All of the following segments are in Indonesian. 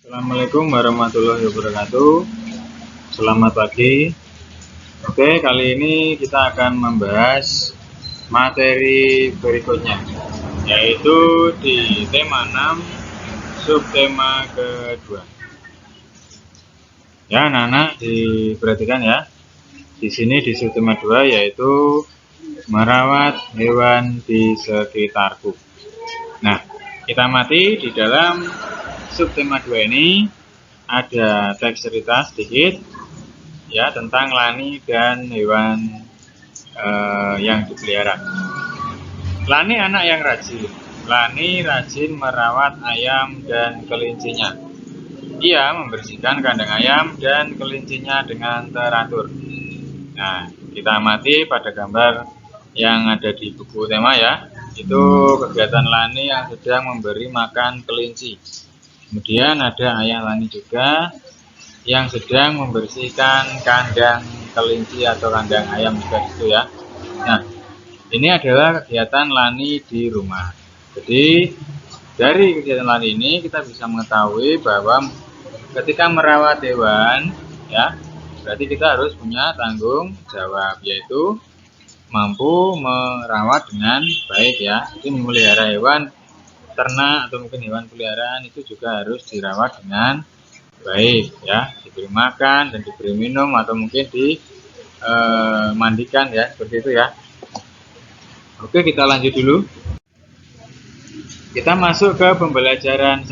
Assalamualaikum warahmatullahi wabarakatuh. Selamat pagi. Oke, kali ini kita akan membahas materi berikutnya, yaitu di tema 6, subtema kedua. Ya, anak-anak diperhatikan ya. Di sini di subtema 2 yaitu merawat hewan di sekitarku. Nah, kita amati di dalam subtema 2 ini ada teks cerita sedikit ya tentang Lani dan hewan yang dipelihara. Lani anak yang rajin. Lani rajin merawat ayam dan kelincinya. Ia membersihkan kandang ayam dan kelincinya dengan teratur. Nah, kita amati pada gambar yang ada di buku tema ya. Itu kegiatan Lani yang sedang memberi makan kelinci. Kemudian ada ayah Lani juga yang sedang membersihkan kandang kelinci atau kandang ayam juga itu ya. Nah, ini adalah kegiatan Lani di rumah. Jadi dari kegiatan Lani ini kita bisa mengetahui bahwa ketika merawat hewan ya, berarti kita harus punya tanggung jawab, yaitu mampu merawat dengan baik ya. Jadi memelihara hewan ternak atau mungkin hewan peliharaan itu juga harus dirawat dengan baik ya, diberi makan dan diberi minum atau mungkin dimandikan ya, seperti itu ya. Oke, kita lanjut dulu. Kita masuk ke pembelajaran 1.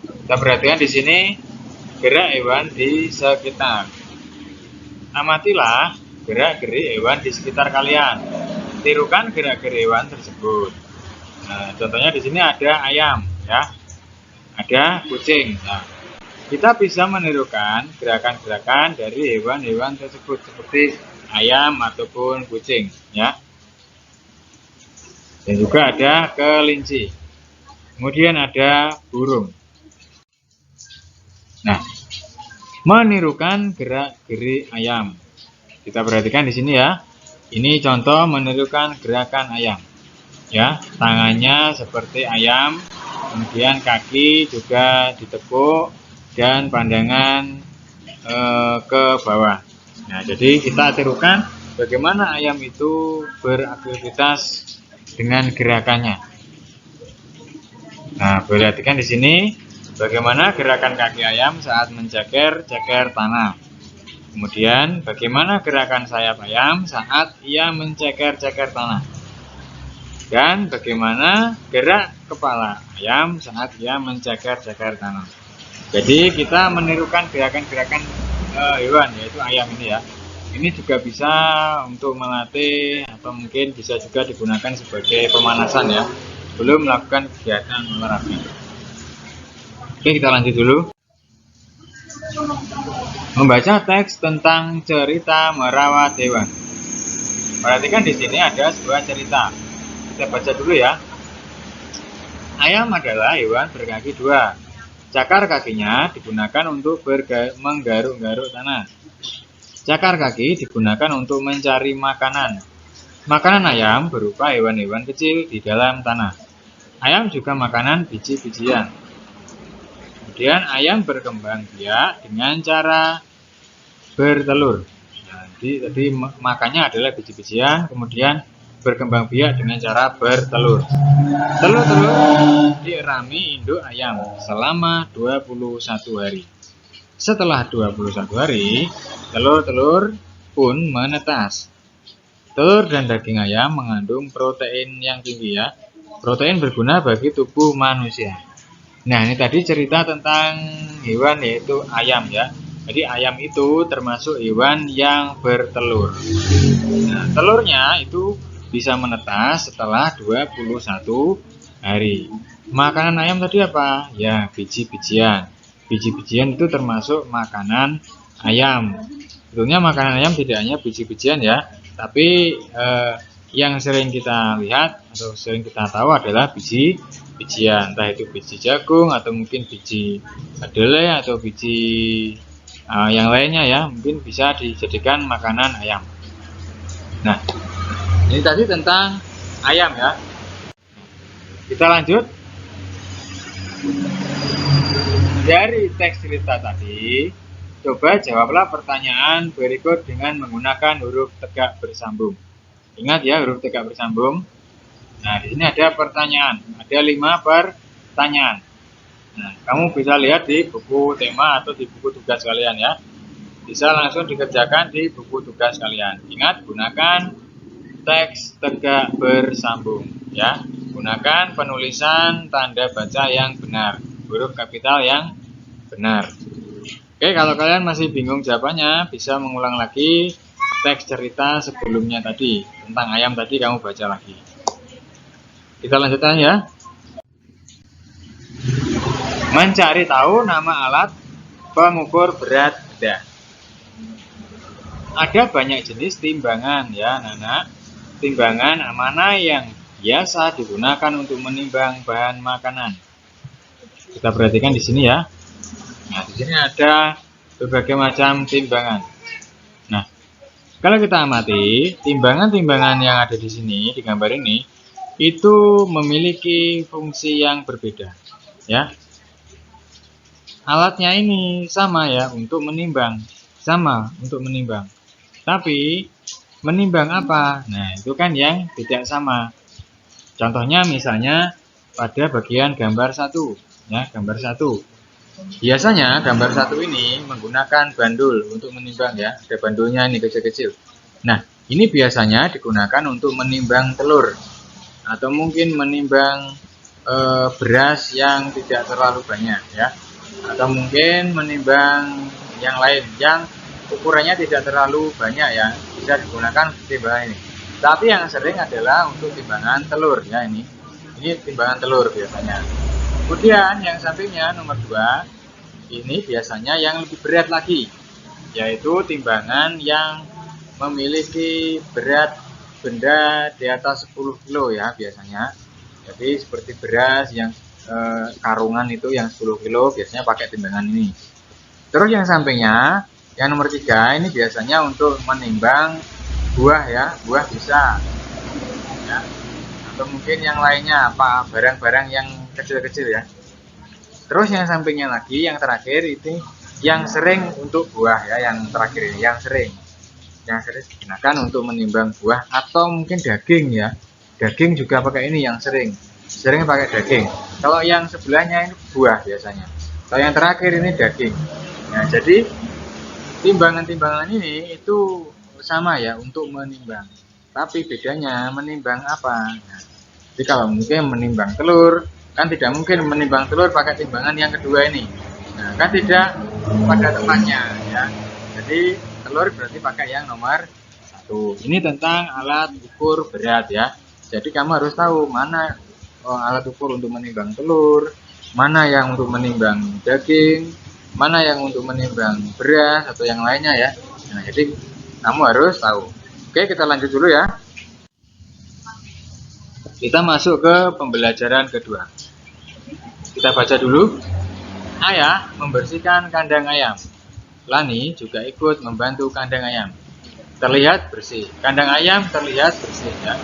Kita perhatikan di sini gerak hewan di sekitar. Amatilah gerak-gerik hewan di sekitar kalian. Tirukan gerak-gerik hewan tersebut. Nah, contohnya di sini ada ayam, ya, ada kucing. Nah, kita bisa menirukan gerakan-gerakan dari hewan-hewan tersebut seperti ayam ataupun kucing, ya. Dan juga ada kelinci. Kemudian ada burung. Nah, menirukan gerak-gerik ayam. Kita perhatikan di sini ya. Ini contoh menirukan gerakan ayam. Ya, tangannya seperti ayam, kemudian kaki juga ditekuk dan pandangan ke bawah. Nah, jadi kita tirukan bagaimana ayam itu beraktivitas dengan gerakannya. Nah, perhatikan di sini bagaimana gerakan kaki ayam saat menceker-ceker tanah. Kemudian bagaimana gerakan sayap ayam saat ia menceker-ceker tanah. Dan bagaimana gerak kepala ayam saat ia menceker-ceker tanah. Jadi kita menirukan gerakan-gerakan hewan, yaitu ayam ini ya. Ini juga bisa untuk melatih atau mungkin bisa juga digunakan sebagai pemanasan ya, sebelum melakukan kegiatan olahraga. Oke, kita lanjut dulu. Membaca teks tentang cerita merawat hewan. Perhatikan di sini ada sebuah cerita. Kita baca dulu ya. Ayam adalah hewan berkaki 2. Cakar kakinya digunakan untuk menggaruk-garuk tanah. Cakar kaki digunakan untuk mencari makanan. Makanan ayam berupa hewan-hewan kecil di dalam tanah. Ayam juga makanan biji-bijian. Kemudian ayam berkembang biak dengan cara bertelur. Jadi makannya adalah biji-bijian, kemudian berkembang biak dengan cara bertelur. Telur-telur dierami induk ayam selama 21 hari. Setelah 21 hari, telur-telur pun menetas. Telur dan daging ayam mengandung protein yang tinggi ya. Protein berguna bagi tubuh manusia. Nah, ini tadi cerita tentang hewan yaitu ayam ya. Jadi ayam itu termasuk hewan yang bertelur. Nah, telurnya itu bisa menetas setelah 21 hari. Makanan ayam tadi apa? Ya, biji-bijian. Biji-bijian itu termasuk makanan ayam. Tentunya makanan ayam tidak hanya biji-bijian ya, tapi yang sering kita lihat atau sering kita tahu adalah biji-bijian. Entah itu biji jagung atau mungkin biji kedelai atau biji yang lainnya ya, mungkin bisa dijadikan makanan ayam. Nah, ini tadi tentang ayam ya. Kita lanjut. Dari teks cerita tadi, coba jawablah pertanyaan berikut dengan menggunakan huruf tegak bersambung. Ingat ya, huruf tegak bersambung. Nah, di sini ada pertanyaan. Ada 5 pertanyaan. Nah, kamu bisa lihat di buku tema atau di buku tugas kalian ya. Bisa langsung dikerjakan di buku tugas kalian. Ingat, gunakan teks tegak bersambung ya. Gunakan penulisan tanda baca yang benar, huruf kapital yang benar. Oke, kalau kalian masih bingung jawabannya, bisa mengulang lagi teks cerita sebelumnya tadi. Tentang ayam tadi kamu baca lagi. Kita lanjutkan ya. Mencari tahu nama alat pengukur berat benda. Ada banyak jenis timbangan ya, anak-anak. Timbangan mana yang biasa digunakan untuk menimbang bahan makanan. Kita perhatikan di sini ya. Nah, di sini ada berbagai macam timbangan. Nah, kalau kita amati, timbangan-timbangan yang ada di sini, di gambar ini, itu memiliki fungsi yang berbeda. Ya, alatnya ini sama ya untuk menimbang, Tapi menimbang apa? Nah, itu kan yang tidak sama. Contohnya misalnya pada bagian gambar 1, ya, gambar 1. Biasanya gambar 1 ini menggunakan bandul untuk menimbang ya. Ada bandulnya ini kecil-kecil. Nah, ini biasanya digunakan untuk menimbang telur atau mungkin menimbang beras yang tidak terlalu banyak ya. Atau mungkin menimbang yang lain yang ukurannya tidak terlalu banyak ya, bisa digunakan timbangan ini. Tapi yang sering adalah untuk timbangan telur ya, ini timbangan telur biasanya. Kemudian yang sampingnya nomor 2, ini biasanya yang lebih berat lagi, yaitu timbangan yang memiliki berat benda di atas 10 kilo ya biasanya. Jadi seperti beras yang karungan itu yang 10 kilo biasanya pakai timbangan ini. Terus yang sampingnya, yang nomor 3 ini biasanya untuk menimbang buah ya, buah bisa ya. Atau mungkin yang lainnya apa, barang-barang yang kecil-kecil ya. Terus yang sampingnya lagi, yang terakhir itu yang sering untuk buah ya, yang terakhir ini yang sering digunakan untuk menimbang buah atau mungkin daging ya. Daging juga pakai ini yang sering pakai daging. Kalau yang sebelahnya ini buah biasanya. Kalau yang terakhir ini daging. Nah, jadi timbangan-timbangan ini itu sama ya untuk menimbang. Tapi bedanya menimbang apa? Nah, jadi kalau mungkin menimbang telur, kan tidak mungkin menimbang telur pakai timbangan yang kedua ini. Nah, kan tidak pada tempatnya ya. Jadi telur berarti pakai yang nomor 1. Ini tentang alat ukur berat ya. Jadi kamu harus tahu mana alat ukur untuk menimbang telur, mana yang untuk menimbang daging, mana yang untuk menimbang beras atau yang lainnya ya. Nah, jadi kamu harus tahu. Oke, kita lanjut dulu ya. Kita masuk ke pembelajaran kedua. Kita baca dulu. Ayah membersihkan kandang ayam. Lani juga ikut membantu kandang ayam. Terlihat bersih. Kandang ayam terlihat bersih ya.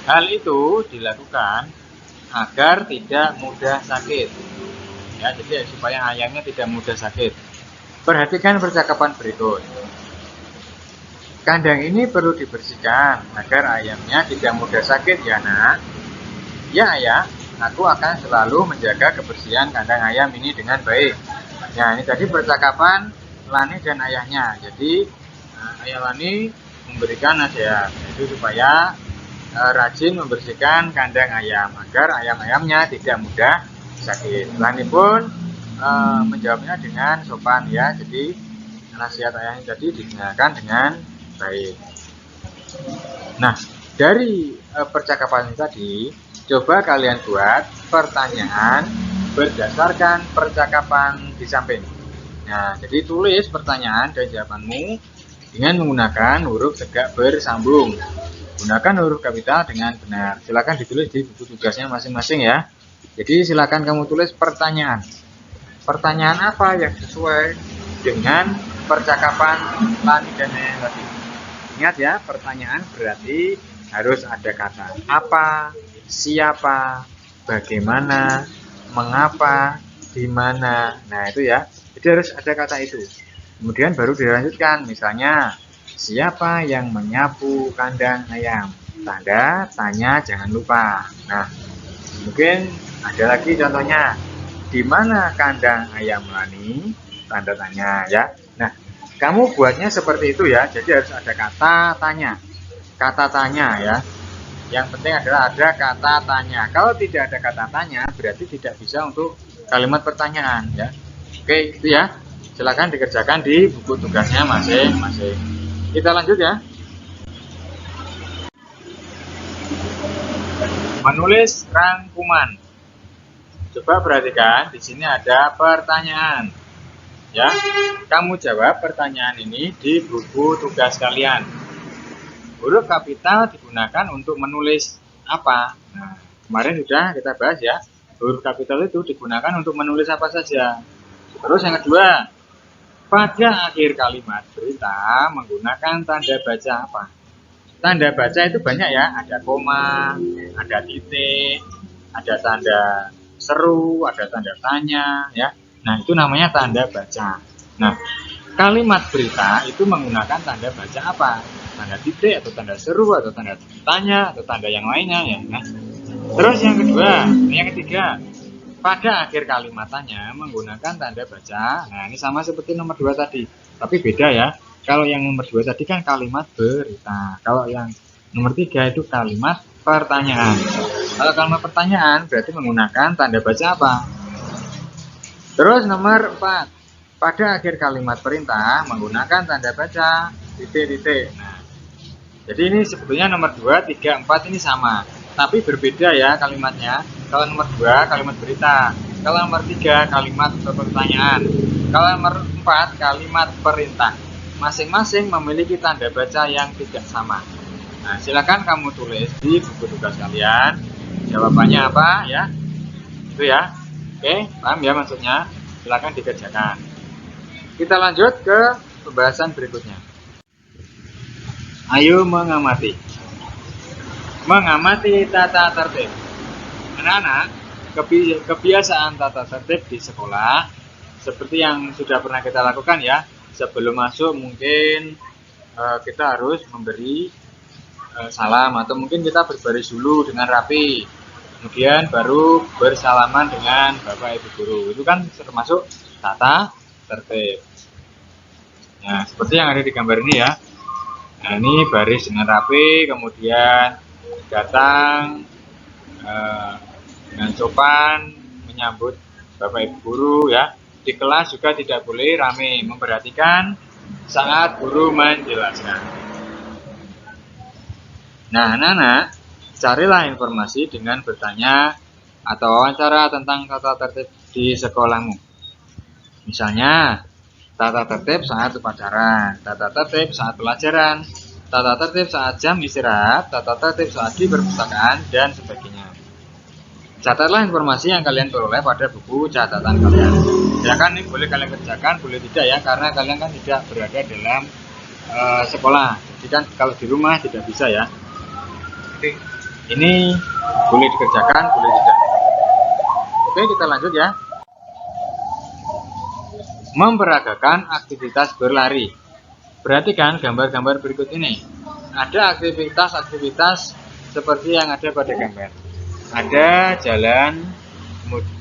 Hal itu dilakukan agar tidak mudah sakit. Ya, jadi supaya ayamnya tidak mudah sakit. Perhatikan percakapan berikut. Kandang ini perlu dibersihkan agar ayamnya tidak mudah sakit ya, Nak. Ya, Ayah, aku akan selalu menjaga kebersihan kandang ayam ini dengan baik. Nah, ini tadi percakapan Lani dan ayahnya. Jadi, Ayah Lani memberikan nasihat, itu supaya rajin membersihkan kandang ayam agar ayam-ayamnya tidak mudah sakit. Lani pun menjawabnya dengan sopan ya. Jadi nasihat ayahnya tadi didengarkan dengan baik. Nah, dari percakapan tadi, coba kalian buat pertanyaan berdasarkan percakapan di samping. Nah, jadi tulis pertanyaan dan jawabanmu dengan menggunakan huruf tegak bersambung. Gunakan huruf kapital dengan benar. Silakan ditulis di buku tugasnya masing-masing ya. Jadi silakan kamu tulis pertanyaan. Pertanyaan apa yang sesuai dengan percakapan Lani dan Ayah tadi. Ingat ya, pertanyaan berarti harus ada kata apa, siapa, bagaimana, mengapa, di mana. Nah, itu ya. Jadi harus ada kata itu. Kemudian baru dilanjutkan, misalnya siapa yang menyapu kandang ayam? Tanda tanya jangan lupa. Nah, mungkin ada lagi contohnya, di mana kandang ayam Lani? Tanda tanya ya. Nah, kamu buatnya seperti itu ya. Jadi harus ada kata tanya ya. Yang penting adalah ada kata tanya. Kalau tidak ada kata tanya, berarti tidak bisa untuk kalimat pertanyaan ya. Oke, itu ya. Silakan dikerjakan di buku tugasnya masing-masing. Kita lanjut ya. Menulis rangkuman. Coba perhatikan, di sini ada pertanyaan. Ya, kamu jawab pertanyaan ini di buku tugas kalian. Huruf kapital digunakan untuk menulis apa? Nah, kemarin sudah kita bahas ya. Huruf kapital itu digunakan untuk menulis apa saja. Terus yang kedua, pada akhir kalimat berita menggunakan tanda baca apa? Tanda baca itu banyak ya, ada koma, ada titik, ada tanda seru, ada tanda tanya ya. Nah, itu namanya tanda baca. Nah, kalimat berita itu menggunakan tanda baca apa? Tanda titik atau tanda seru atau tanda tanya atau tanda yang lainnya ya. Nah, terus yang ketiga, pada akhir kalimatnya menggunakan tanda baca. Nah, ini sama seperti nomor 2 tadi, tapi beda ya. Kalau yang nomor 2 tadi kan kalimat berita. Kalau yang nomor 3 itu kalimat pertanyaan. Kalau kalimat pertanyaan berarti menggunakan tanda baca apa? Terus nomor 4, pada akhir kalimat perintah menggunakan tanda baca titik-titik. Nah, jadi ini sebetulnya nomor 2, 3, 4 ini sama, tapi berbeda ya kalimatnya. Kalau nomor 2 kalimat berita, kalau nomor 3 kalimat pertanyaan, kalau nomor 4 kalimat perintah. Masing-masing memiliki tanda baca yang tidak sama. Nah, silakan kamu tulis di buku tugas kalian jawabannya apa ya. Itu ya. Oke, paham ya maksudnya? Silakan dikerjakan. Kita lanjut ke pembahasan berikutnya. Ayo mengamati. Mengamati tata tertib. Anak-anak, kebiasaan tata tertib di sekolah seperti yang sudah pernah kita lakukan ya. Sebelum masuk mungkin kita harus memberi salam, atau mungkin kita berbaris dulu dengan rapi, kemudian baru bersalaman dengan Bapak Ibu Guru. Itu kan termasuk tata tertib. Nah, seperti yang ada di gambar ini ya. Nah, ini baris dengan rapi, kemudian datang dengan sopan menyambut Bapak Ibu Guru ya. Di kelas juga tidak boleh rame, memperhatikan saat guru menjelaskan. Nah, anak-anak, carilah informasi dengan bertanya atau wawancara tentang tata tertib di sekolahmu. Misalnya, tata tertib saat upacara, tata tertib saat pelajaran, tata tertib saat jam istirahat, tata tertib saat di perpustakaan, dan sebagainya. Catatlah informasi yang kalian peroleh pada buku catatan kalian. Ya kan, ini boleh kalian kerjakan, boleh tidak ya, karena kalian kan tidak berada dalam sekolah. Jadi kan kalau di rumah tidak bisa ya. Oke, ini boleh dikerjakan, boleh tidak. Oke, kita lanjut ya. Memperagakan aktivitas berlari. Perhatikan gambar-gambar berikut ini. Ada aktivitas-aktivitas seperti yang ada pada gambar. Ada jalan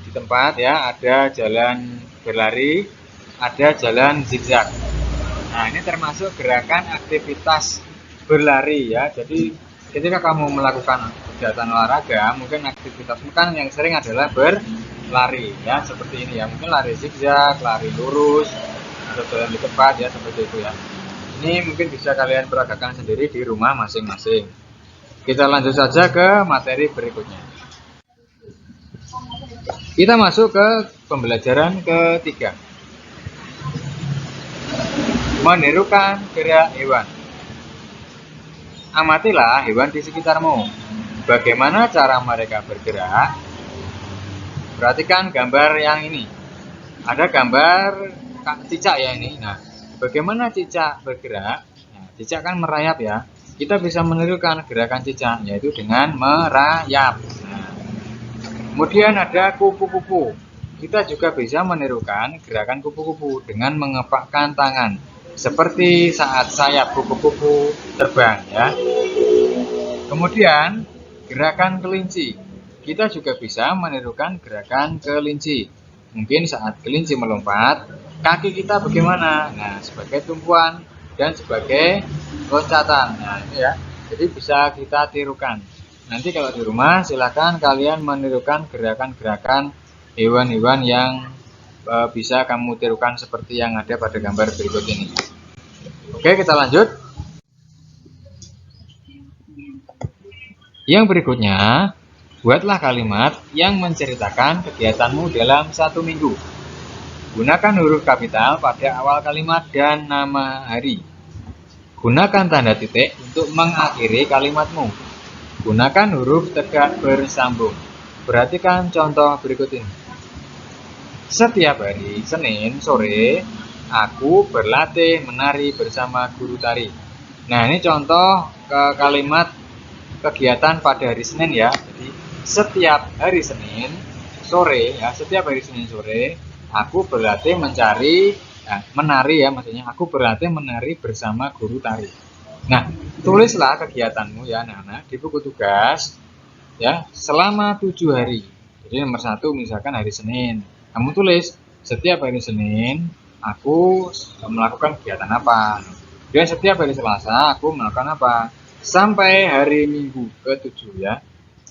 di tempat ya, ada jalan berlari, ada jalan zigzag. Nah, ini termasuk gerakan aktivitas berlari ya. Jadi ketika kamu melakukan kegiatan olahraga, mungkin aktivitasmu kan yang sering adalah berlari ya, seperti ini ya. Mungkin lari zigzag, lari lurus, atau jalan di tempat ya, seperti itu ya. Ini mungkin bisa kalian peragakan sendiri di rumah masing-masing. Kita lanjut saja ke materi berikutnya. Kita masuk ke pembelajaran ketiga. Menirukan gerak hewan. Amatilah hewan di sekitarmu. Bagaimana cara mereka bergerak? Perhatikan gambar yang ini. Ada gambar cicak ya ini. Nah, bagaimana cicak bergerak? Nah, cicak kan merayap ya. Kita bisa menirukan gerakan cicak, yaitu dengan merayap. Nah, Kemudian ada kupu-kupu. Kita juga bisa menirukan gerakan kupu-kupu dengan mengepakkan tangan, seperti saat sayap kupu-kupu terbang ya. Kemudian gerakan kelinci. Kita juga bisa menirukan gerakan kelinci. Mungkin saat kelinci melompat, kaki kita bagaimana? Nah, sebagai tumpuan dan sebagai loncatan. Nah, ini ya. Jadi bisa kita tirukan. Nanti kalau di rumah silakan kalian menirukan gerakan-gerakan hewan-hewan yang bisa kamu tirukan seperti yang ada pada gambar berikut ini. Oke, kita lanjut. Yang berikutnya, buatlah kalimat yang menceritakan kegiatanmu dalam 1 minggu. Gunakan huruf kapital pada awal kalimat dan nama hari. Gunakan tanda titik untuk mengakhiri kalimatmu. Gunakan huruf tegak bersambung. Perhatikan contoh berikut ini. Setiap hari Senin sore, aku berlatih menari bersama guru tari. Nah, ini contoh kalimat kegiatan pada hari Senin ya. Jadi, setiap hari Senin sore ya, setiap hari Senin sore, aku berlatih menari ya, maksudnya aku berlatih menari bersama guru tari. Nah, tulislah kegiatanmu ya anak-anak di buku tugas ya selama 7 hari. Jadi nomor 1 misalkan hari Senin, kamu tulis setiap hari Senin aku melakukan kegiatan apa. Dan setiap hari Selasa aku melakukan apa sampai hari Minggu ke-7 ya.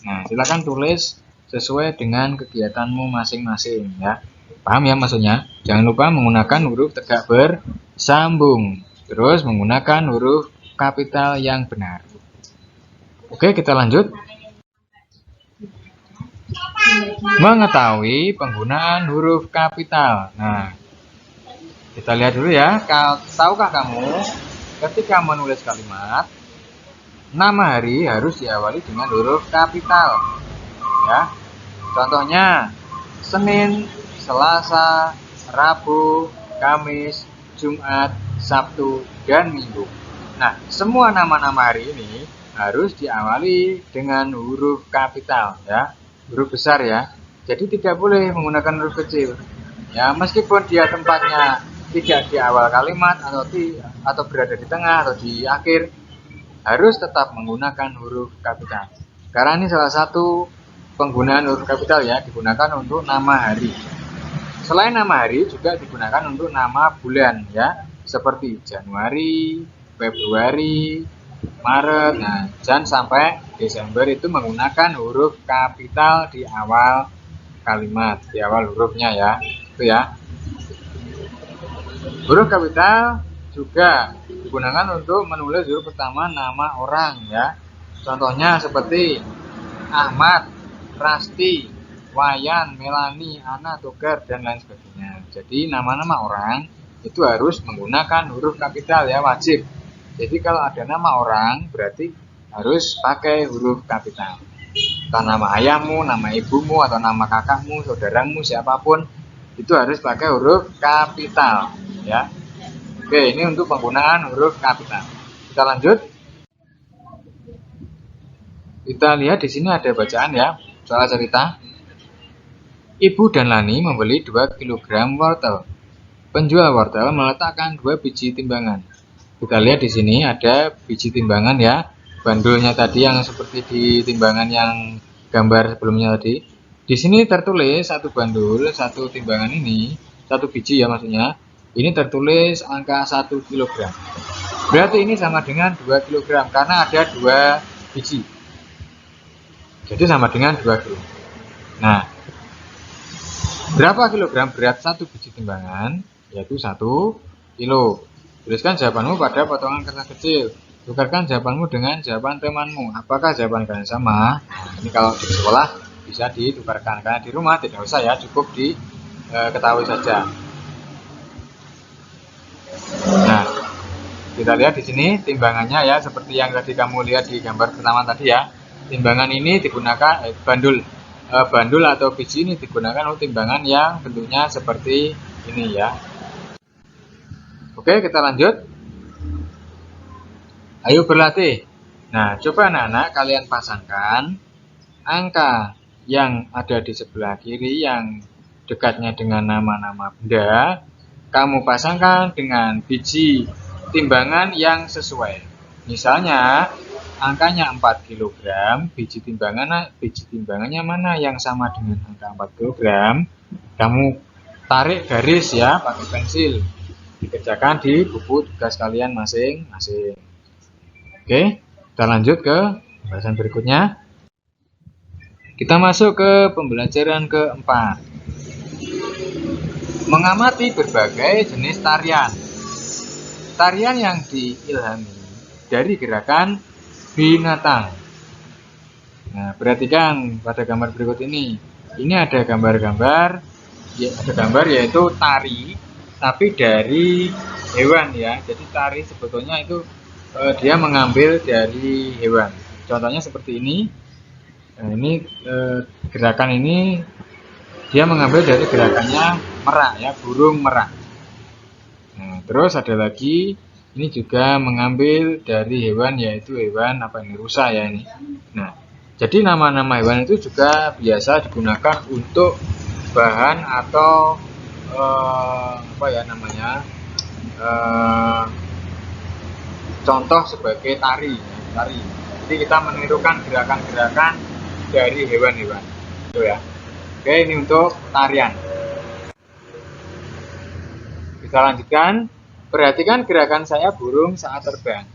Nah, silakan tulis sesuai dengan kegiatanmu masing-masing ya. Paham ya maksudnya? Jangan lupa menggunakan huruf tegak bersambung. Terus menggunakan huruf kapital yang benar. Oke, kita lanjut. Mengetahui penggunaan huruf kapital. Nah, kita lihat dulu ya. Tahukah kamu ketika menulis kalimat, nama hari harus diawali dengan huruf kapital. Ya. Contohnya, Senin, Selasa, Rabu, Kamis, Jumat, Sabtu, dan Minggu. Nah, semua nama-nama hari ini harus diawali dengan huruf kapital ya, huruf besar ya. Jadi tidak boleh menggunakan huruf kecil. Ya, meskipun dia tempatnya tidak di awal kalimat atau berada di tengah atau di akhir, harus tetap menggunakan huruf kapital. Karena ini salah satu penggunaan huruf kapital ya, digunakan untuk nama hari. Selain nama hari juga digunakan untuk nama bulan ya, seperti Januari, Februari, Maret, nah Jan sampai Desember itu menggunakan huruf kapital di awal kalimat, di awal hurufnya ya, itu ya. Huruf kapital juga digunakan untuk menulis huruf pertama nama orang ya. Contohnya seperti Ahmad, Rasti, Wayan, Melani, Ana, Togar, dan lain sebagainya. Jadi nama-nama orang itu harus menggunakan huruf kapital ya, wajib. Jadi kalau ada nama orang berarti harus pakai huruf kapital. Entah nama ayahmu, nama ibumu, atau nama kakakmu, saudaramu, siapapun itu harus pakai huruf kapital ya. Oke, ini untuk penggunaan huruf kapital. Kita lanjut. Kita lihat di sini ada bacaan ya, soal cerita. Ibu dan Lani membeli 2 kg wortel. Penjual wortel meletakkan 2 biji timbangan. Kita lihat di sini ada biji timbangan ya, bandulnya tadi yang seperti di timbangan yang gambar sebelumnya tadi. Di sini tertulis satu bandul, satu timbangan ini, satu biji ya maksudnya, ini tertulis angka 1 kg. Berarti ini sama dengan 2 kg karena ada 2 biji. Jadi sama dengan 2 kg. Nah, berapa kilogram berat satu biji timbangan? Yaitu 1 kilo. Tuliskan jawabanmu pada potongan kertas kecil. Tukarkan jawabanmu dengan jawaban temanmu. Apakah jawaban kalian sama? Nah, ini kalau di sekolah bisa ditukarkan. Karena di rumah tidak usah ya, cukup diketahui saja. Nah, kita lihat di sini timbangannya ya, seperti yang tadi kamu lihat di gambar pertama tadi ya. Timbangan ini digunakan bandul atau biji ini digunakan untuk timbangan yang bentuknya seperti ini ya. Oke, kita lanjut. Ayo berlatih. Nah, coba anak-anak kalian pasangkan angka yang ada di sebelah kiri yang dekatnya dengan nama-nama benda, kamu pasangkan dengan biji timbangan yang sesuai. Misalnya angkanya 4 kg, biji timbangannya mana yang sama dengan angka 4 kg, kamu tarik garis ya pakai pensil, dikerjakan di buku tugas kalian masing-masing. Oke, kita lanjut ke pembahasan berikutnya. Kita masuk ke pembelajaran keempat. Mengamati berbagai jenis tarian. Tarian yang diilhami dari gerakan binatang. Nah, perhatikan pada gambar berikut ini. Ini ada gambar-gambar, ada gambar yaitu tari, tapi dari hewan ya. Jadi tari sebetulnya itu dia mengambil dari hewan. Contohnya seperti ini. Nah, ini gerakan ini dia mengambil dari gerakannya merak ya, burung merak. Nah, terus ada lagi, ini juga mengambil dari hewan yaitu hewan apa ini, rusa ya ini. Nah, jadi nama-nama hewan itu juga biasa digunakan untuk bahan atau apa ya namanya, contoh sebagai tari. Jadi kita menirukan gerakan-gerakan dari hewan-hewan itu ya. Oke, ini untuk tarian. Kita lanjutkan. Perhatikan gerakan sayap burung saat terbang.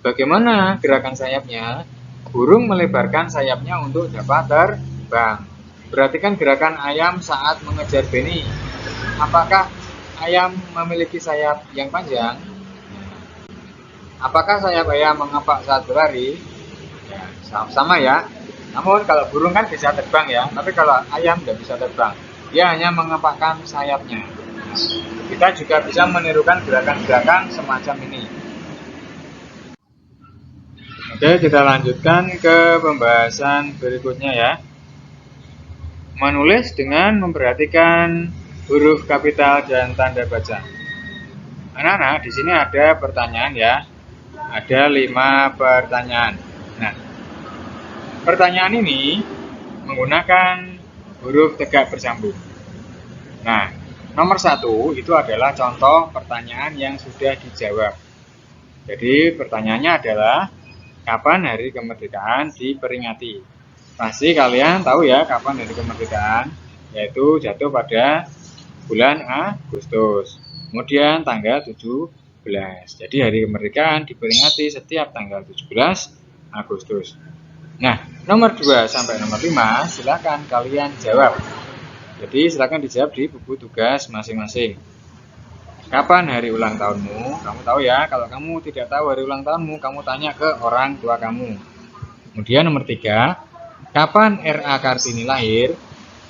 Bagaimana gerakan sayapnya? Burung melebarkan sayapnya untuk dapat terbang. Perhatikan gerakan ayam saat mengejar benih. Apakah ayam memiliki sayap yang panjang? Apakah sayap ayam mengapak saat berlari? Ya, sama ya. Namun kalau burung kan bisa terbang ya, tapi kalau ayam tidak bisa terbang, dia hanya mengepakkan sayapnya. Kita juga bisa menirukan gerakan-gerakan semacam ini. Oke, kita lanjutkan ke pembahasan berikutnya ya. Menulis dengan memperhatikan huruf kapital dan tanda baca. Anak-anak, di sini ada pertanyaan ya. Ada 5 pertanyaan. Nah, pertanyaan ini menggunakan huruf tegak bersambung. Nah, nomor 1 itu adalah contoh pertanyaan yang sudah dijawab. Jadi pertanyaannya adalah, kapan hari kemerdekaan diperingati? Pasti kalian tahu ya kapan hari kemerdekaan, yaitu jatuh pada bulan Agustus. Kemudian tanggal 17. Jadi hari kemerdekaan diperingati setiap tanggal 17 Agustus. Nah, nomor 2 sampai nomor 5 silakan kalian jawab. Jadi silakan dijawab di buku tugas masing-masing. Kapan hari ulang tahunmu? Kamu tahu ya, kalau kamu tidak tahu hari ulang tahunmu, kamu tanya ke orang tua kamu. Kemudian nomor 3, kapan R.A. Kartini lahir?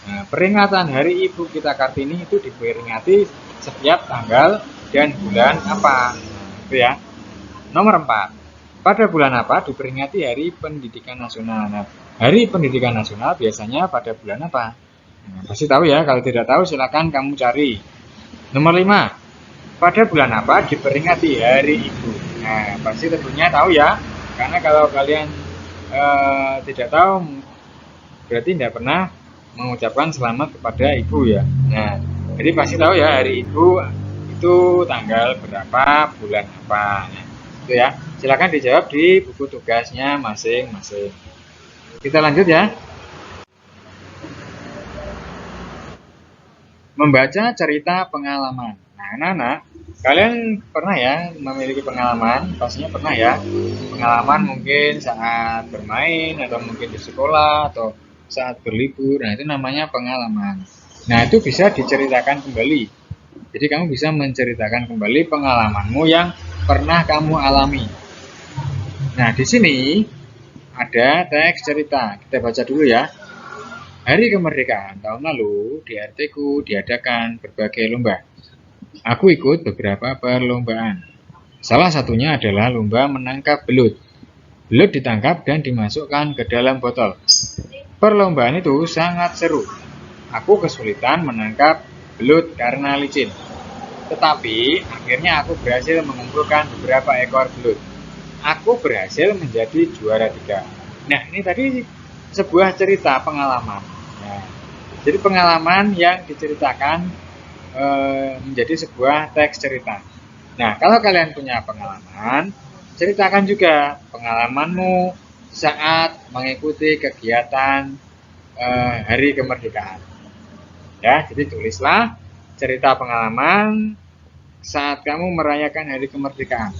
Nah, peringatan Hari Ibu kita Kartini itu diperingati setiap tanggal dan bulan apa? Itu ya. Nomor 4, pada bulan apa diperingati Hari Pendidikan Nasional? Nah, Hari Pendidikan Nasional biasanya pada bulan apa? Nah, pasti tahu ya, kalau tidak tahu silakan kamu cari. Nomor 5, pada bulan apa diperingati Hari Ibu? Nah, pasti tentunya tahu ya, karena kalau kalian tidak tahu, berarti tidak pernah mengucapkan selamat kepada ibu ya. Nah, jadi pasti tahu ya Hari Ibu itu tanggal berapa, bulan apa. Nah, itu ya. Silakan dijawab di buku tugasnya masing-masing. Kita lanjut ya. Membaca cerita pengalaman. Nah, anak-anak, kalian pernah ya memiliki pengalaman? Pastinya pernah ya. Pengalaman mungkin saat bermain, atau mungkin di sekolah, atau saat berlibur. Nah, itu namanya pengalaman. Nah, itu bisa diceritakan kembali. Jadi kamu bisa menceritakan kembali pengalamanmu yang pernah kamu alami. Nah, di sini ada teks cerita. Kita baca dulu ya. Hari kemerdekaan tahun lalu di RT-ku diadakan berbagai lomba. Aku ikut beberapa perlombaan. Salah satunya adalah lomba menangkap belut. Belut ditangkap dan dimasukkan ke dalam botol. Perlombaan itu sangat seru. Aku kesulitan menangkap belut karena licin. Tetapi akhirnya aku berhasil mengumpulkan beberapa ekor belut. Aku berhasil menjadi juara 3. Nah, ini tadi sebuah cerita pengalaman. Jadi pengalaman yang diceritakan menjadi sebuah teks cerita. Nah, kalau kalian punya pengalaman, ceritakan juga pengalamanmu saat mengikuti kegiatan hari kemerdekaan. Ya, jadi tulislah cerita pengalaman saat kamu merayakan hari kemerdekaan.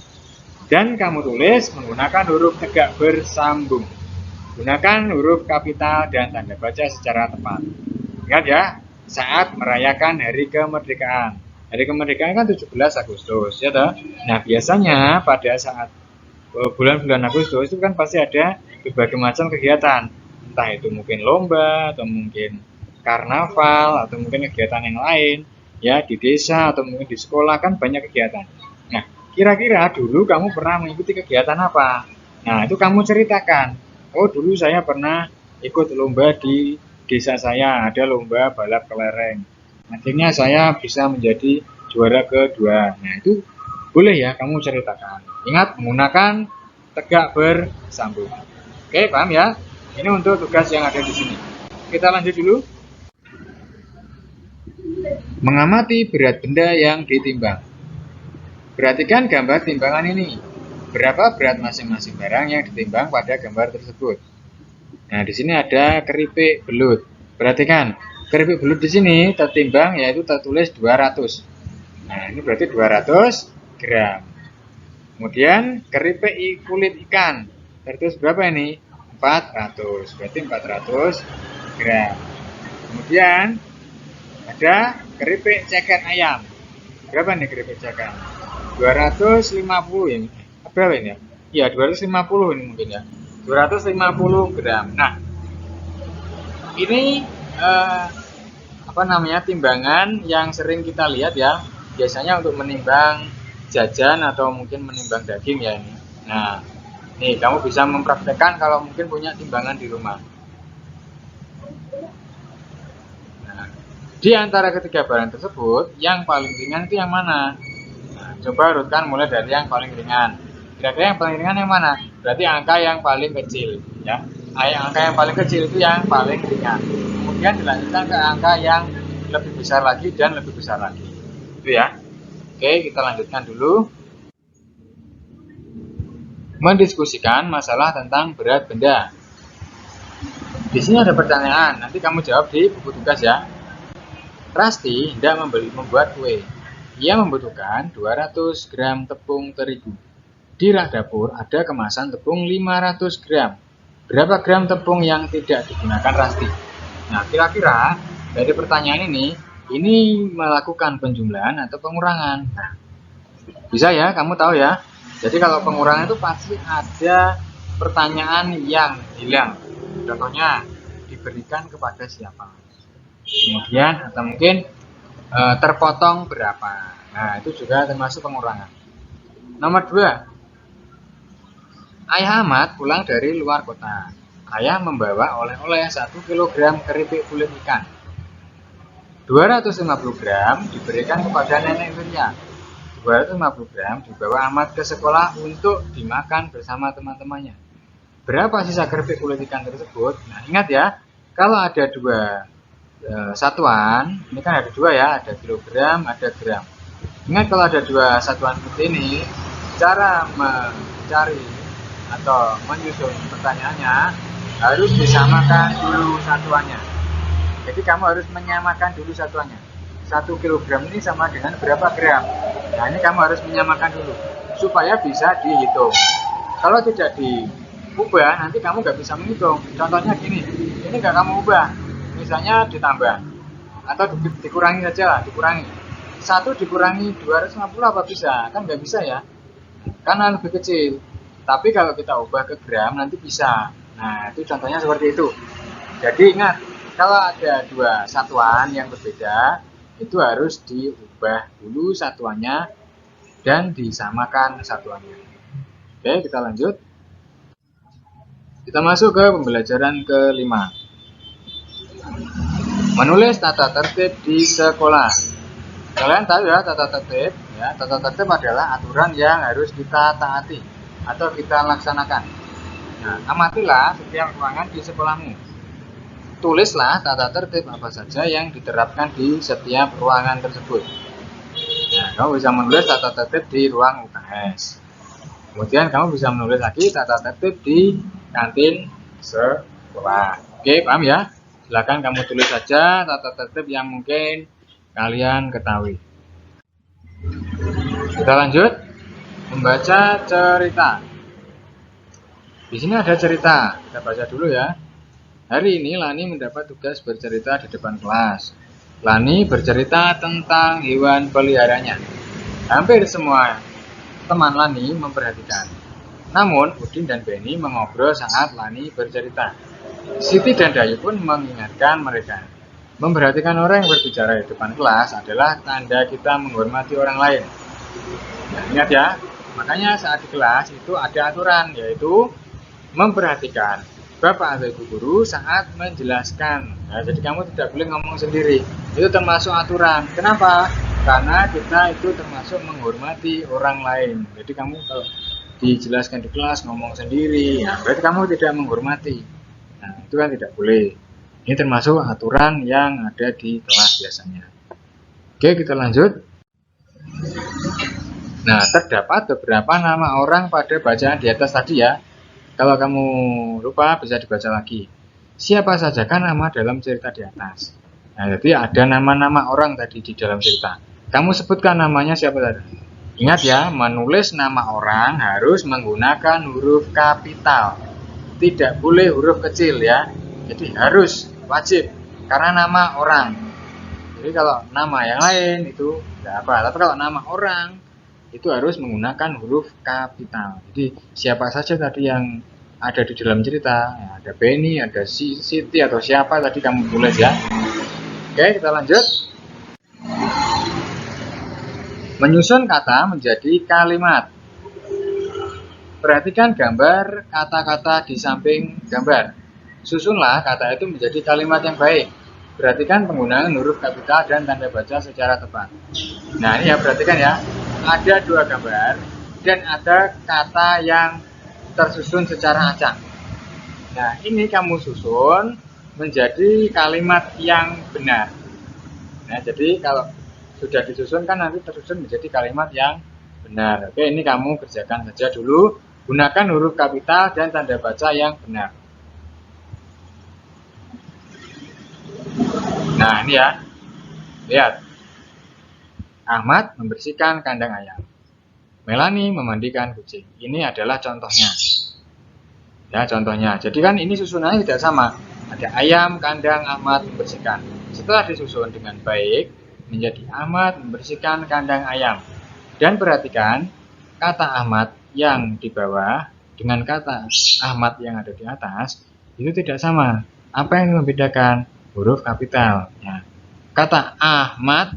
Dan kamu tulis menggunakan huruf tegak bersambung. Gunakan huruf kapital dan tanda baca secara tepat. Ingat ya, saat merayakan hari kemerdekaan. Hari kemerdekaan kan 17 Agustus, ya toh? Nah, biasanya pada saat bulan-bulan Agustus itu kan pasti ada berbagai macam kegiatan. Entah itu mungkin lomba, atau mungkin karnaval, atau mungkin kegiatan yang lain. Ya, di desa, atau mungkin di sekolah kan banyak kegiatan. Nah, kira-kira dulu kamu pernah mengikuti kegiatan apa? Nah, itu kamu ceritakan. Oh, dulu saya pernah ikut lomba di desa saya, ada lomba balap kelereng. Akhirnya saya bisa menjadi juara kedua. Nah, itu boleh ya kamu ceritakan. Ingat menggunakan tegak bersambung. Oke, paham ya? Ini untuk tugas yang ada di sini. Kita lanjut dulu. Mengamati berat benda yang ditimbang. Perhatikan gambar timbangan ini. Berapa berat masing-masing barang yang ditimbang pada gambar tersebut? Nah, di sini ada keripik belut. Perhatikan, keripik belut di sini tertimbang yaitu tertulis 200. Nah, ini berarti 200 gram. Kemudian keripik kulit ikan tertulis berapa ini? 400. Berarti 400 gram. Kemudian ada keripik ceker ayam. Berapa nih keripik ceker? 250 ini. Berapa ini ya? Iya, 250 ini mungkin ya. 250 gram. Nah, ini timbangan yang sering kita lihat ya. Biasanya untuk menimbang jajan atau mungkin menimbang daging ya ini. Nah, nih kamu bisa mempraktekkan kalau mungkin punya timbangan di rumah. Nah, di antara ketiga barang tersebut, yang paling ringan itu yang mana? Nah, coba urutkan mulai dari yang paling ringan. Kira-kira yang paling ringan yang mana? Berarti angka yang paling kecil, ya. Angka yang paling kecil itu yang paling ringan. Kemudian dilanjutkan ke angka yang lebih besar lagi dan lebih besar lagi. Itu ya. Oke, kita lanjutkan dulu. Mendiskusikan masalah tentang berat benda. Di sini ada pertanyaan, nanti kamu jawab di buku tugas ya. Rasti hendak membuat kue. Ia membutuhkan 200 gram tepung terigu. Di rak dapur ada kemasan tepung 500 gram. Berapa gram tepung yang tidak digunakan Rasti? Nah, kira-kira dari pertanyaan ini melakukan penjumlahan atau pengurangan. Nah, bisa ya, kamu tahu ya. Jadi kalau pengurangan itu pasti ada pertanyaan yang hilang. Contohnya, diberikan kepada siapa? Kemudian atau mungkin terpotong berapa. Nah, itu juga termasuk pengurangan. Nomor 2. Ayah Ahmad pulang dari luar kota. Ayah membawa oleh-oleh 1 kg keripik kulit ikan. 250 gram diberikan kepada nenek Wirya. 250 gram dibawa Ahmad ke sekolah untuk dimakan bersama teman-temannya. Berapa sisa keripik kulit ikan tersebut? Nah, ingat ya, kalau ada dua satuan, ini kan ada dua ya, ada kilogram, ada gram. Ingat kalau ada dua satuan seperti ini, cara mencari atau menyusun pertanyaannya harus disamakan dulu satuannya. Jadi kamu harus menyamakan dulu satuannya. 1 kilogram ini sama dengan berapa gram. Nah, ini kamu harus menyamakan dulu supaya bisa dihitung. Kalau tidak diubah, nanti kamu nggak bisa menghitung. Contohnya gini, ini nggak kamu ubah. Misalnya ditambah atau dikurangi saja lah, dikurangi. 1 dikurangi 250 apa bisa? Kan nggak bisa ya, karena lebih kecil. Tapi kalau kita ubah ke gram nanti bisa. Nah, itu contohnya seperti itu. Jadi ingat, kalau ada dua satuan yang berbeda, itu harus diubah dulu satuannya dan disamakan satuannya. Oke, kita lanjut. Kita masuk ke pembelajaran kelima. Menulis tata tertib di sekolah. Kalian tahu ya tata tertib? Ya, tata tertib adalah aturan yang harus kita taati atau kita laksanakan. Nah, amatilah setiap ruangan di sekolahmu. tulislah tata tertib apa saja yang diterapkan di setiap ruangan tersebut. Nah, kamu bisa menulis tata tertib di ruang UKS. Kemudian kamu bisa menulis lagi tata tertib di kantin sekolah. Oke, paham ya? Silakan kamu tulis saja tata tertib yang mungkin kalian ketahui. Kita lanjut membaca cerita. Di sini ada cerita. Kita baca dulu ya. Hari ini Lani mendapat tugas bercerita di depan kelas. Lani bercerita tentang hewan peliharaannya. Hampir semua teman Lani memperhatikan. Namun, Udin dan Benny mengobrol saat Lani bercerita. Siti dan Dayu pun mengingatkan mereka. Memperhatikan orang yang berbicara di depan kelas adalah tanda kita menghormati orang lain. Nah, ingat ya, makanya saat di kelas itu ada aturan, yaitu memperhatikan Bapak atau Ibu Guru saat menjelaskan. Nah, jadi kamu tidak boleh ngomong sendiri. Itu termasuk aturan. Kenapa? Karena kita itu termasuk menghormati orang lain. Jadi kamu kalau dijelaskan di kelas ngomong sendiri, ya berarti kamu tidak menghormati. Nah, itu kan tidak boleh. Ini termasuk aturan yang ada di kelas biasanya. Oke, kita lanjut. Nah, terdapat beberapa nama orang pada bacaan di atas tadi ya. Kalau kamu lupa bisa dibaca lagi. Siapa sajakah nama dalam cerita di atas? Nah, jadi ada nama-nama orang tadi di dalam cerita. Kamu sebutkan namanya siapa tadi? Ingat ya, menulis nama orang harus menggunakan huruf kapital. Tidak boleh huruf kecil ya. Jadi harus, wajib. Karena nama orang. Jadi kalau nama yang lain itu tidak apa. Tapi kalau nama orang itu harus menggunakan huruf kapital. Jadi siapa saja tadi yang ada di dalam cerita, ya, ada Benny, ada Siti atau siapa tadi kamu tulis ya. Oke, kita lanjut. Menyusun kata menjadi kalimat. Perhatikan gambar kata-kata di samping gambar. Susunlah kata itu menjadi kalimat yang baik. Perhatikan penggunaan huruf kapital dan tanda baca secara tepat. Nah, ini ya, perhatikan ya. Ada dua gambar dan ada kata yang tersusun secara acak. Nah, ini kamu susun menjadi kalimat yang benar. Nah, jadi kalau sudah disusun kan nanti tersusun menjadi kalimat yang benar. Oke, ini kamu kerjakan saja dulu. Gunakan huruf kapital dan tanda baca yang benar. Nah, ini ya. Lihat. Ahmad membersihkan kandang ayam. Melani memandikan kucing. Ini adalah contohnya. Ya, contohnya. Jadi kan ini susunannya tidak sama. Ada ayam, kandang, Ahmad membersihkan. Setelah disusun dengan baik, menjadi Ahmad membersihkan kandang ayam. Dan perhatikan, kata Ahmad yang di bawah dengan kata Ahmad yang ada di atas, itu tidak sama. Apa yang membedakan? Huruf kapital. Ya. Kata Ahmad,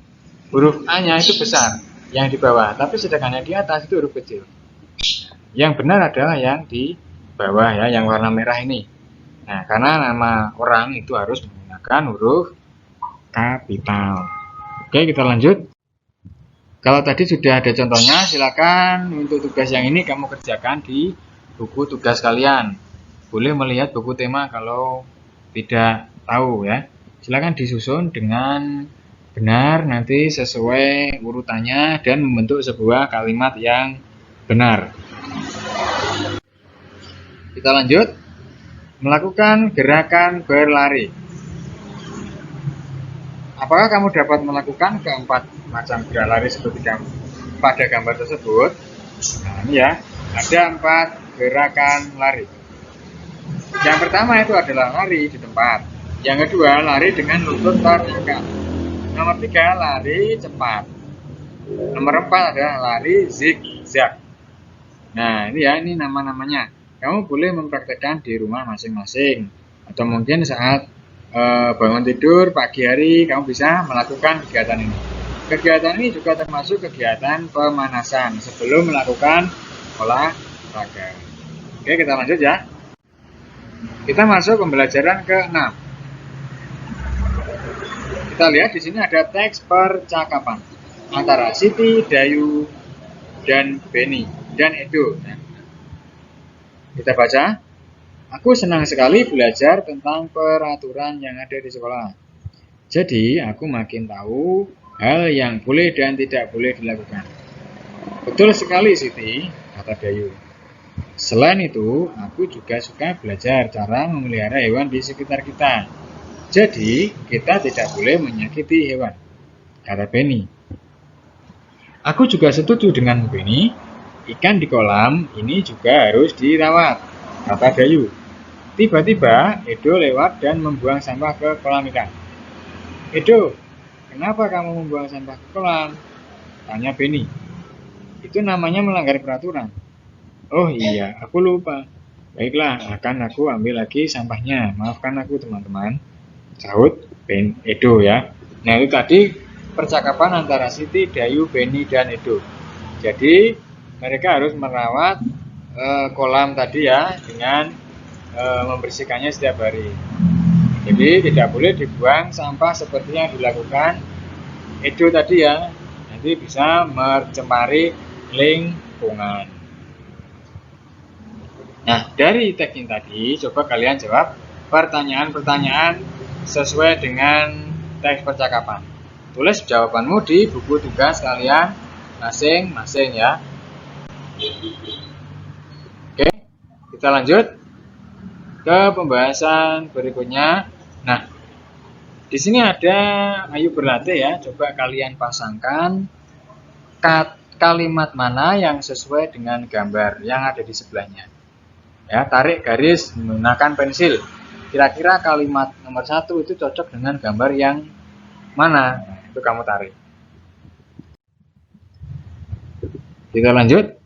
huruf A-nya itu besar, yang di bawah. Tapi sedangkan yang di atas itu huruf kecil. Yang benar adalah yang di bawah ya, yang warna merah ini. Nah, karena nama orang itu harus menggunakan huruf kapital. Oke, kita lanjut. Kalau tadi sudah ada contohnya, silakan untuk tugas yang ini kamu kerjakan di buku tugas kalian. Boleh melihat buku tema kalau tidak tahu ya. Silakan disusun dengan benar nanti sesuai urutannya dan membentuk sebuah kalimat yang benar. Kita lanjut. Melakukan gerakan berlari. Apakah kamu dapat melakukan keempat macam gerak lari seperti kamu pada gambar tersebut? Nah, ini ya, ada 4 gerakan lari. Yang pertama itu adalah lari di tempat. Yang kedua, lari dengan lutut terangkat. Nomor 3, lari cepat. Nomor 4 adalah lari zigzag. Nah, ini ya, ini nama-namanya. Kamu boleh mempraktekkan di rumah masing-masing. Atau mungkin saat bangun tidur pagi hari kamu bisa melakukan kegiatan ini. Kegiatan ini juga termasuk kegiatan pemanasan sebelum melakukan olahraga. Oke, kita lanjut ya. Kita masuk pembelajaran ke-6. Kita lihat di sini ada teks percakapan antara Siti, Dayu, dan Benny dan Edo. Kita baca. Aku senang sekali belajar tentang peraturan yang ada di sekolah. Jadi, aku makin tahu hal yang boleh dan tidak boleh dilakukan. Betul sekali, Siti, kata Dayu. Selain itu, aku juga suka belajar cara memelihara hewan di sekitar kita. Jadi, kita tidak boleh menyakiti hewan, kata Benny. Aku juga setuju dengan Benny. Ikan di kolam ini juga harus dirawat, kata Dayu. Tiba-tiba, Edo lewat dan membuang sampah ke kolam ikan. Edo, kenapa kamu membuang sampah ke kolam? Tanya Benny. Itu namanya melanggar peraturan. Oh iya, aku lupa. Baiklah, akan aku ambil lagi sampahnya. Maafkan aku teman-teman. Sahut Edo ya. Nah itu tadi percakapan antara Siti, Dayu, Benny, dan Edo. Jadi mereka harus merawat kolam tadi ya dengan membersihkannya setiap hari. Jadi tidak boleh dibuang sampah seperti yang dilakukan Edo tadi ya. Nanti bisa mencemari lingkungan. Nah, dari teknik tadi, coba kalian jawab pertanyaan-pertanyaan sesuai dengan teks percakapan. Tulis jawabanmu di buku tugas kalian masing-masing ya. Oke, kita lanjut ke pembahasan berikutnya. Nah, di sini ada ayo berlatih ya. Coba kalian pasangkan kalimat mana yang sesuai dengan gambar yang ada di sebelahnya. Ya, tarik garis menggunakan pensil. Kira-kira kalimat nomor 1 itu cocok dengan gambar yang mana? Nah, itu kamu tarik. Kita lanjut.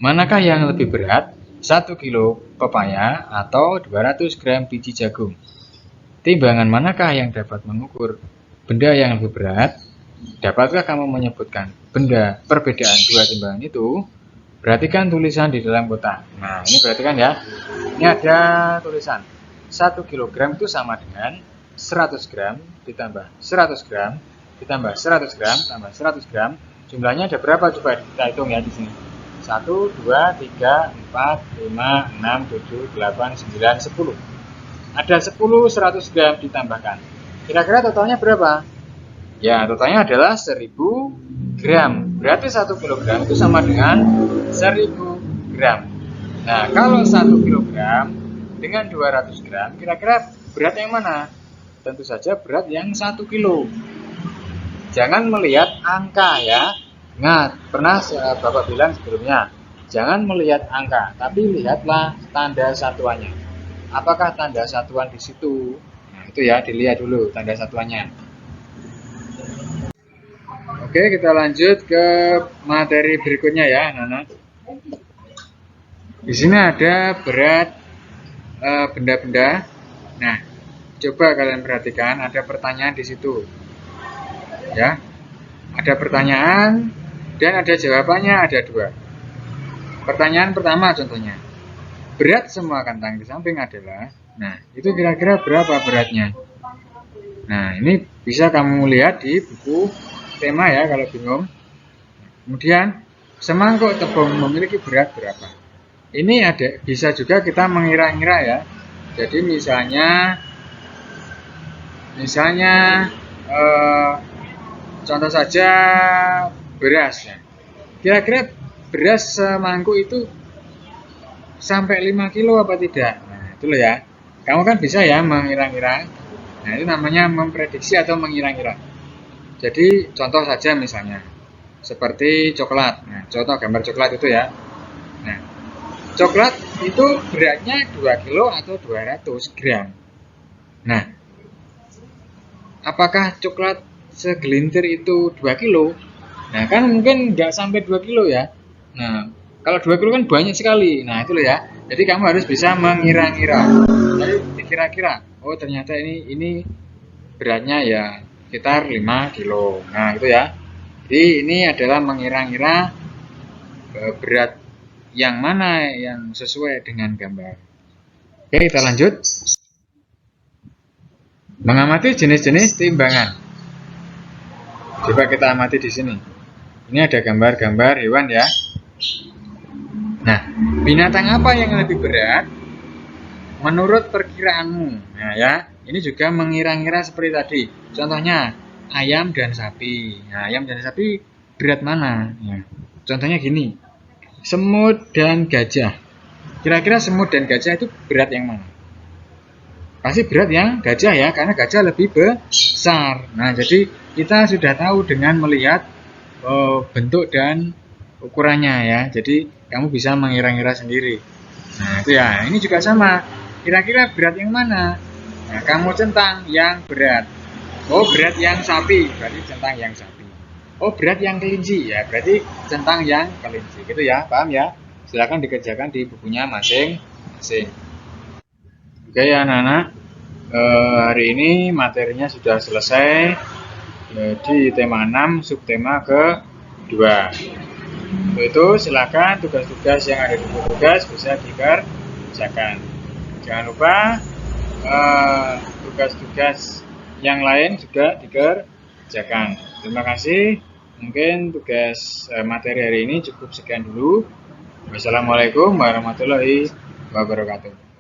Manakah yang lebih berat? 1 kilo pepaya atau 200 gram biji jagung? Timbangan manakah yang dapat mengukur benda yang lebih berat? Dapatkah kamu menyebutkan benda perbedaan dua timbangan itu? Perhatikan tulisan di dalam kotak. Nah, ini perhatikan ya. Ini ada tulisan 1 kg itu sama dengan 100 gram ditambah 100 gram ditambah 100 gram tambah 100 gram. Jumlahnya ada berapa? Coba kita hitung ya di sini. 1, 2, 3, 4, 5, 6, 7, 8, 9, 10. Ada 10 100 gram ditambahkan. Kira-kira totalnya berapa? Ya, totalnya adalah 1000 gram. Berarti 1 kg itu sama dengan 1000 gram. Nah, kalau 1 kg dengan 200 gram, kira-kira berat yang mana? Tentu saja berat yang 1 kilo. Jangan melihat angka ya. Ingat, pernah Bapak bilang sebelumnya, jangan melihat angka, tapi lihatlah tanda satuannya. Apakah tanda satuan di situ? Nah, itu ya, dilihat dulu tanda satuannya. Oke, kita lanjut ke materi berikutnya ya, anak-anak. Di sini ada berat benda-benda. Nah, coba kalian perhatikan, ada pertanyaan di situ. Ya, ada pertanyaan dan ada jawabannya, ada 2. Pertanyaan pertama contohnya, berat semua kantang di samping adalah. Nah, itu kira-kira berapa beratnya? Nah, ini bisa kamu lihat di buku tema ya kalau bingung. Kemudian semangkuk tepung memiliki berat berapa? Ini ada, bisa juga kita mengira-ngira ya. Jadi misalnya contoh saja beras ya. Kira-kira beras semangkuk itu sampai 5 kilo apa tidak? Nah, itu loh ya. Kamu kan bisa ya mengira-ngira. Nah, itu namanya memprediksi atau mengira-ngira. Jadi contoh saja misalnya seperti coklat. Nah, contoh gambar coklat itu ya. Nah, coklat itu beratnya 2 kilo atau 200 gram. Nah, apakah coklat segelintir itu 2 kilo? Nah, kan mungkin nggak sampai 2 kilo ya. Nah, kalau 2 kilo kan banyak sekali. Nah, itu loh ya. Jadi kamu harus bisa mengira-ngira. Jadi kira-kira, oh ternyata ini beratnya ya sekitar 5 kilo. Nah, itu ya. Jadi ini adalah mengira-ngira berat yang mana yang sesuai dengan gambar. Oke, kita lanjut. Mengamati jenis-jenis timbangan. Coba kita amati di sini. Ini ada gambar-gambar hewan ya. Nah, binatang apa yang lebih berat menurut perkiraanmu? Nah ya, ini juga mengira-ngira seperti tadi. Contohnya, ayam dan sapi. Nah, ayam dan sapi berat mana? Ya. Contohnya gini, semut dan gajah. Kira-kira semut dan gajah itu berat yang mana? Pasti berat yang gajah ya, karena gajah lebih besar. Nah, jadi kita sudah tahu dengan melihat bentuk dan ukurannya ya. Jadi kamu bisa mengira-ngira sendiri. Nah, itu ya. Ini juga sama. Kira-kira berat yang mana? Nah, kamu centang yang berat. Oh, berat yang sapi. Berarti centang yang sapi. Oh, berat yang kelinci. Ya, berarti centang yang kelinci. Gitu ya, paham ya? Silakan dikerjakan di bukunya masing-masing. Oke ya, anak-anak. Hari ini materinya sudah selesai. Jadi tema 6, subtema kedua. Untuk itu silakan tugas-tugas yang ada di buku tugas bisa dikerjakan. Jangan lupa tugas-tugas yang lain juga dikerjakan. Terima kasih. Mungkin tugas materi hari ini cukup sekian dulu. Wassalamualaikum warahmatullahi wabarakatuh.